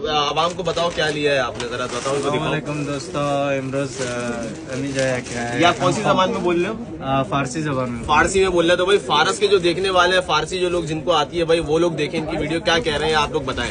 आवाम को बताओ क्या लिया है आपने, जरा बताओ इनको दिखाओ। वालेकुम दोस्तों, इमरोज अमी जाया क्या है। या कौन सी जबान में बोल रहे हो? फारसी जबान में। फारसी में बोल रहे हो। तो भाई फारस के जो देखने वाले हैं, फारसी जो लोग जिनको आती है भाई, वो लोग देखें इनकी वीडियो, क्या कह रहे हैं आप लोग बताएं।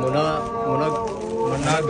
Munna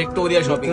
Victoria shopping.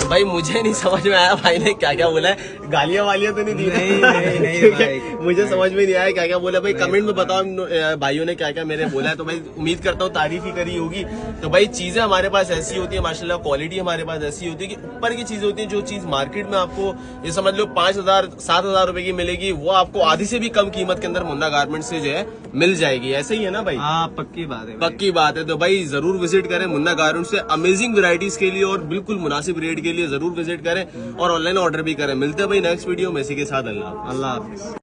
तो भाई मुझे नहीं समझ में आया भाई ने क्या क्या बोला है, गालियां वालियां तो नहीं दी? नहीं भाई, मुझे समझ में नहीं आया क्या क्या बोला। भाई कमेंट में बताओ भाइयों ने क्या क्या मेरे बोला है, तो भाई उम्मीद करता हूँ तारीफ ही करी होगी। तो भाई चीजें हमारे पास ऐसी होती है माशाल्लाह, क्वालिटी हमारे पास ऐसी होती है कि ऊपर की चीजें होती है। जो चीज मार्केट में आपको ये समझ लो 5,000 7,000 रुपए की मिलेगी, वो आपको आधी से भी कम कीमत के अंदर मुन्ना गारमेंट से जो है मिल जाएगी। ऐसे ही है ना भाई? हाँ पक्की बात है, पक्की बात है। तो भाई जरूर विजिट करें मुन्ना गारमेंट से, अमेजिंग वैरायटीज के लिए और बिल्कुल मुनासिब रेट के लिए जरूर विजिट करें और ऑनलाइन ऑर्डर भी करें। मिलते हैं भाई नेक्स्ट वीडियो में इसी के साथ। अल्लाह अल्लाह हाफिज।